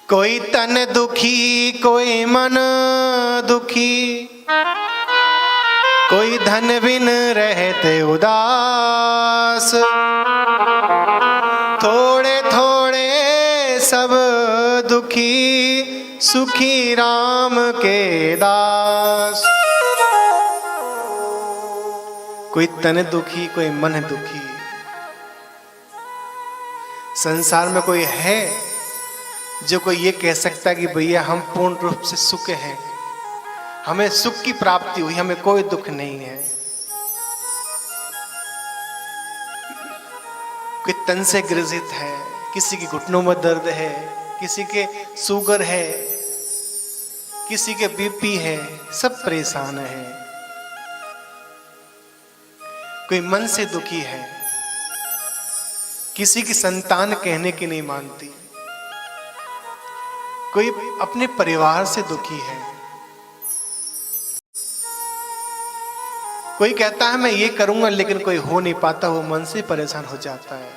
कोई तन दुखी कोई मन दुखी, कोई धन बिन रहते उदास। थोड़े थोड़े सब दुखी, सुखी राम के दास। कोई तन दुखी कोई मन दुखी। संसार में कोई है जो कोई ये कह सकता है कि भैया हम पूर्ण रूप से सुख हैं, हमें सुख की प्राप्ति हुई, हमें कोई दुख नहीं है। कोई तन से ग्रसित है, किसी की घुटनों में दर्द है, किसी के शुगर है, किसी के बीपी है, सब परेशान है। कोई मन से दुखी है, किसी की संतान कहने की नहीं मानती। कोई अपने परिवार से दुखी है। कोई कहता है मैं ये करूंगा, लेकिन कोई हो नहीं पाता, वो मन से परेशान हो जाता है।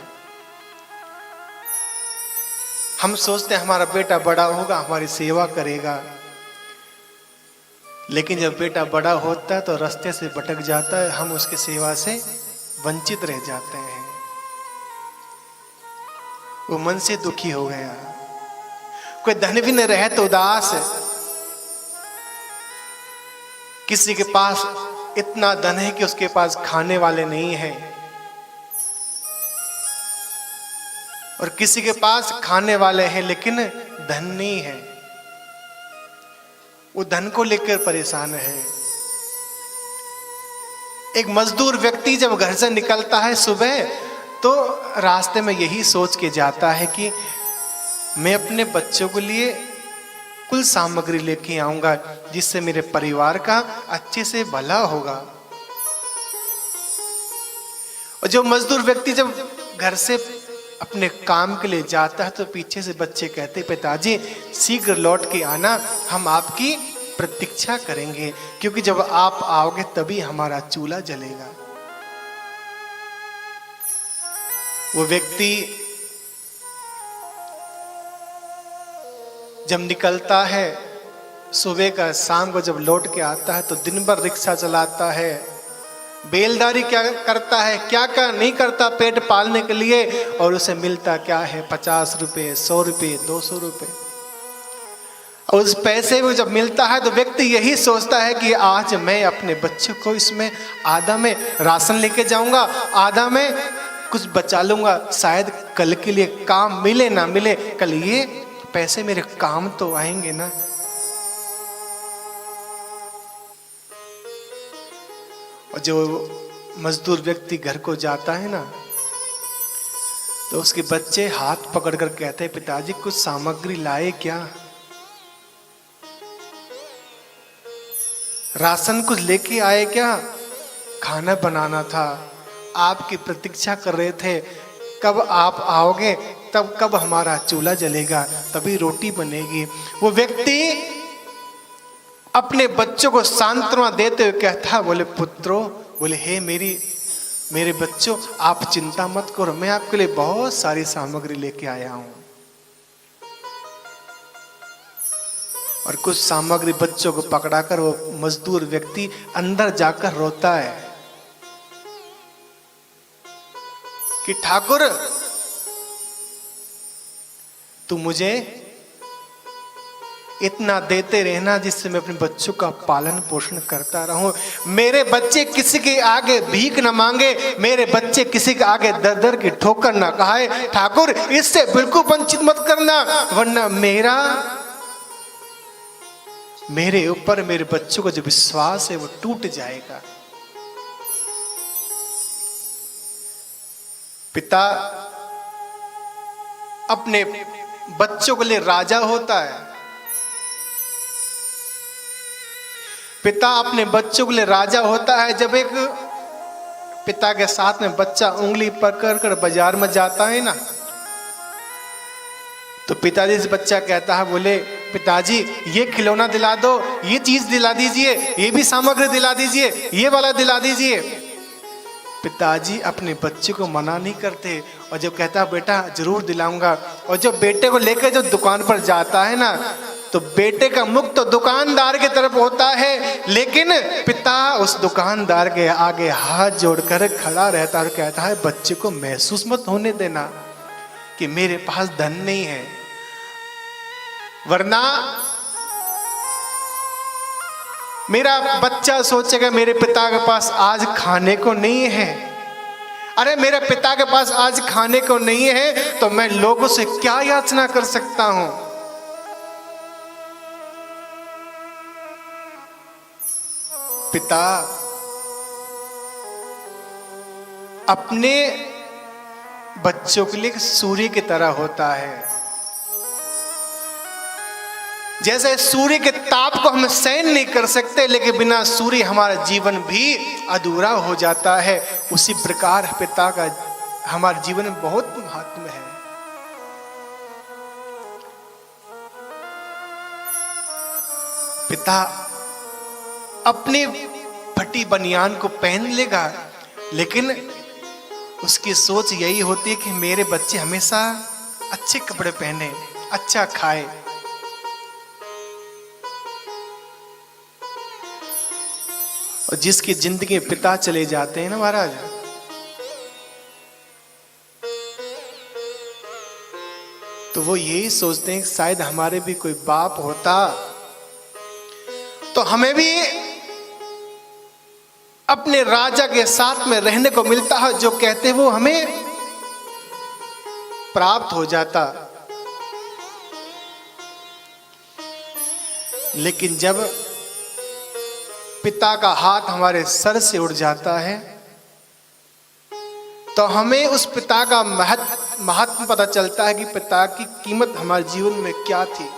हम सोचते हैं हमारा बेटा बड़ा होगा, हमारी सेवा करेगा, लेकिन जब बेटा बड़ा होता है तो रास्ते से भटक जाता है, हम उसकी सेवा से वंचित रह जाते हैं। वो मन से दुखी हो गया। कोई धन भी न रहे तो उदास है। किसी के पास इतना धन है कि उसके पास खाने वाले नहीं है, और किसी के पास खाने वाले हैं लेकिन धन नहीं है, वो धन को लेकर परेशान है। एक मजदूर व्यक्ति जब घर से निकलता है सुबह, तो रास्ते में यही सोच के जाता है कि मैं अपने बच्चों के लिए कुल सामग्री लेके आऊंगा, जिससे मेरे परिवार का अच्छे से भला होगा। और जो मजदूर व्यक्ति जब घर से अपने काम के लिए जाता है, तो पीछे से बच्चे कहते, पिताजी शीघ्र लौट के आना, हम आपकी प्रतीक्षा करेंगे, क्योंकि जब आप आओगे तभी हमारा चूल्हा जलेगा। वो व्यक्ति जब निकलता है सुबह का, शाम को जब लौट के आता है तो दिन भर रिक्शा चलाता है, बेलदारी क्या करता है, क्या क्या नहीं करता पेट पालने के लिए, और उसे मिलता क्या है 50 रुपए, 100 रुपए, 200 रुपए। और उस पैसे में जब मिलता है तो व्यक्ति यही सोचता है कि आज मैं अपने बच्चों को इसमें आधा में राशन लेके जाऊंगा, आधा में कुछ बचा लूंगा, शायद कल के लिए काम मिले ना मिले, कल ये पैसे मेरे काम तो आएंगे ना। और जो मजदूर व्यक्ति घर को जाता है ना, तो उसके बच्चे हाथ पकड़कर कहते हैं, पिताजी कुछ सामग्री लाए क्या, राशन कुछ लेके आए क्या, खाना बनाना था, आपकी प्रतीक्षा कर रहे थे, कब आप आओगे, तब कब हमारा चूल्हा जलेगा, तभी रोटी बनेगी। वो व्यक्ति अपने बच्चों को सांत्वना देते हुए कहता, बोले पुत्रों, बोले हे मेरे बच्चों, आप चिंता मत करो, मैं आपके लिए बहुत सारी सामग्री लेके आया हूं। और कुछ सामग्री बच्चों को पकड़ाकर वो मजदूर व्यक्ति अंदर जाकर रोता है कि ठाकुर तू मुझे इतना देते रहना जिससे मैं अपने बच्चों का पालन पोषण करता रहूं। मेरे बच्चे किसी के आगे भीख न मांगे, मेरे बच्चे किसी के आगे दर दर की ठोकर न खाए। ठाकुर इससे बिल्कुल वंचित मत करना, वरना मेरे ऊपर मेरे बच्चों का जो विश्वास है वो टूट जाएगा। पिता अपने बच्चों के लिए राजा होता है, पिता अपने बच्चों के लिए राजा होता है। जब एक पिता के साथ में बच्चा उंगली पकड़ कर बाजार में जाता है ना, तो पिताजी से बच्चा कहता है, बोले पिताजी ये खिलौना दिला दो, ये चीज दिला दीजिए, ये भी सामग्री दिला दीजिए, ये वाला दिला दीजिए। पिताजी अपने बच्चे को मना नहीं करते, और जब कहता बेटा जरूर दिलाऊंगा, और जब बेटे को लेकर जो दुकान पर जाता है ना, तो बेटे का मुख तो दुकानदार की तरफ होता है, लेकिन पिता उस दुकानदार के आगे हाथ जोड़कर खड़ा रहता और कहता है बच्चे को महसूस मत होने देना कि मेरे पास धन नहीं है, वरना मेरा बच्चा सोचेगा मेरे पिता के पास आज खाने को नहीं है। अरे मेरे पिता के पास आज खाने को नहीं है तो मैं लोगों से क्या याचना कर सकता हूं। पिता अपने बच्चों के लिए सूर्य की तरह होता है। जैसे सूर्य के ताप को हम सहन नहीं कर सकते, लेकिन बिना सूर्य हमारा जीवन भी अधूरा हो जाता है, उसी प्रकार पिता का हमारे जीवन में बहुत महत्व है। पिता अपनी फटी बनियान को पहन लेगा, लेकिन उसकी सोच यही होती है कि मेरे बच्चे हमेशा अच्छे कपड़े पहने, अच्छा खाए। और जिसकी जिंदगी में पिता चले जाते हैं ना महाराज, तो वो यही सोचते हैं कि शायद हमारे भी कोई बाप होता तो हमें भी अपने राजा के साथ में रहने को मिलता है, जो कहते वो हमें प्राप्त हो जाता। लेकिन जब पिता का हाथ हमारे सर से उड़ जाता है तो हमें उस पिता का महत्व पता चलता है कि पिता की कीमत हमारे जीवन में क्या थी।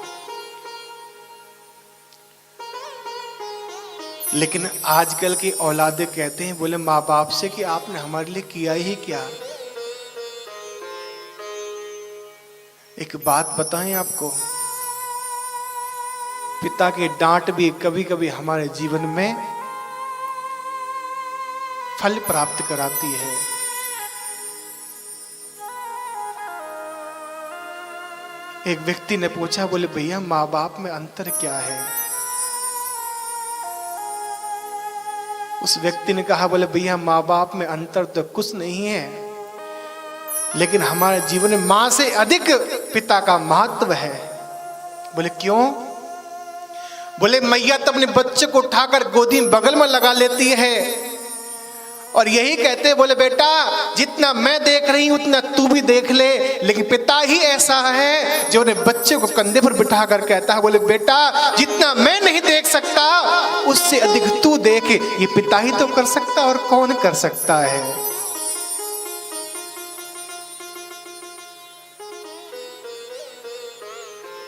लेकिन आजकल की औलादे कहते हैं, बोले माँ बाप से कि आपने हमारे लिए किया ही क्या। एक बात बताएं आपको, पिता की डांट भी कभी कभी हमारे जीवन में फल प्राप्त कराती है। एक व्यक्ति ने पूछा, बोले भैया माँ बाप में अंतर क्या है। उस व्यक्ति ने कहा, बोले भैया माँ बाप में अंतर तो कुछ नहीं है, लेकिन हमारे जीवन में माँ से अधिक पिता का महत्व है। बोले क्यों? बोले मैया तो अपने बच्चे को उठाकर गोदी में बगल में लगा लेती है और यही कहते हैं, बोले बेटा जितना मैं देख रही हूं उतना तू भी देख ले। लेकिन पिता ही ऐसा है जो अपने बच्चे को कंधे पर बिठाकर कहता है, बोले बेटा जितना मैं नहीं देख सकता उससे अधिक तू देख। ये पिता ही तो कर सकता, और कौन कर सकता है।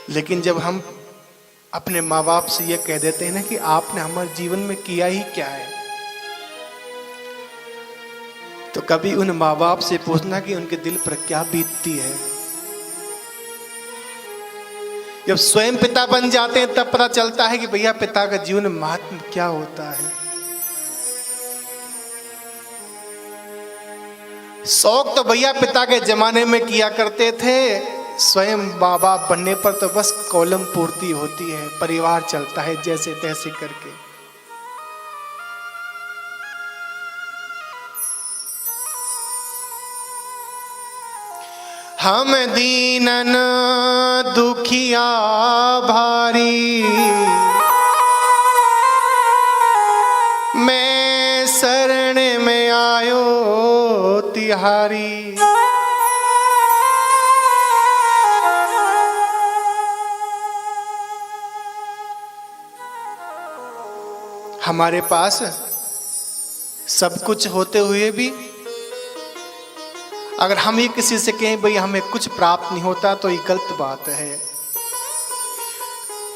लेकिन जब हम अपने माँ बाप से ये कह देते हैं ना कि आपने हमारे जीवन में किया ही क्या है, तो कभी उन माँ बाप से पूछना कि उनके दिल पर क्या बीतती है। जब स्वयं पिता बन जाते हैं तब पता चलता है कि भैया पिता का जीवन में महत्व क्या होता है। शौक तो भैया पिता के जमाने में किया करते थे, स्वयं माँ बाप बनने पर तो बस कॉलम पूर्ति होती है, परिवार चलता है जैसे तैसे करके। हम दीनन दुखिया भारी, मैं शरण में आयो तिहारी। हमारे पास सब कुछ होते हुए भी अगर हम ये किसी से कहें भाई हमें कुछ प्राप्त नहीं होता, तो ये गलत बात है।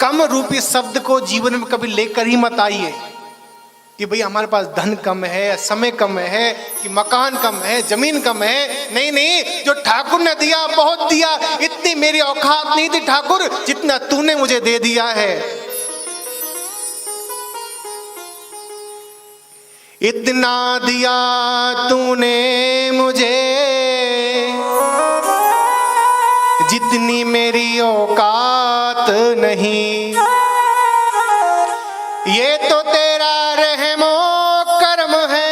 कम रूपी शब्द को जीवन में कभी लेकर ही मत आइए कि भाई हमारे पास धन कम है, समय कम है, कि मकान कम है, जमीन कम है। नहीं नहीं, जो ठाकुर ने दिया बहुत दिया, इतनी मेरी औकात नहीं थी ठाकुर जितना तूने मुझे दे दिया है। इतना दिया तूने मुझे जितनी मेरी औकात नहीं, ये तो तेरा रहमो करम है,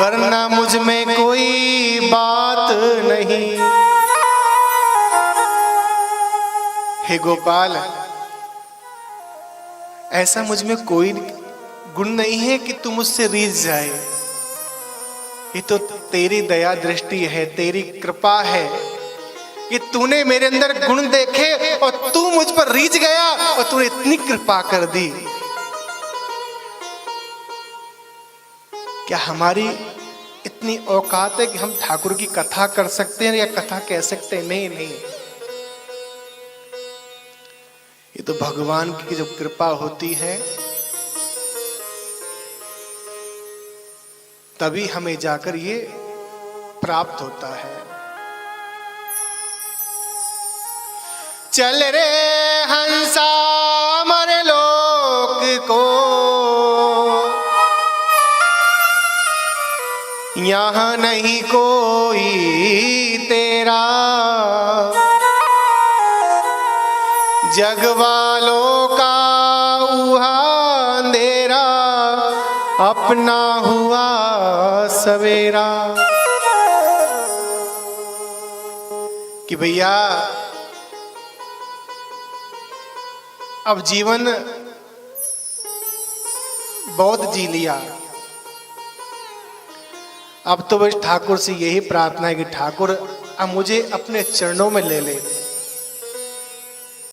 वरना मुझ में कोई बात नहीं। हे गोपाल, ऐसा मुझ में कोई गुण नहीं है कि तू मुझसे रीझ जाए। ये तो तेरी दया दृष्टि है, तेरी कृपा है कि तूने मेरे अंदर गुण देखे और तू मुझ पर रीझ गया और तूने इतनी कृपा कर दी। क्या हमारी इतनी औकात है कि हम ठाकुर की कथा कर सकते हैं या कथा कह सकते हैं? नहीं नहीं, ये तो भगवान की जब कृपा होती है तभी हमें जाकर ये प्राप्त होता है। चल रे हंसा मर लोक को, यहाँ नहीं कोई तेरा, जग वालों का ऊहा अंधेरा, अपना हुआ सवेरा। कि भैया अब जीवन बहुत जी लिया, अब तो बस ठाकुर से यही प्रार्थना है कि ठाकुर अब मुझे अपने चरणों में ले ले।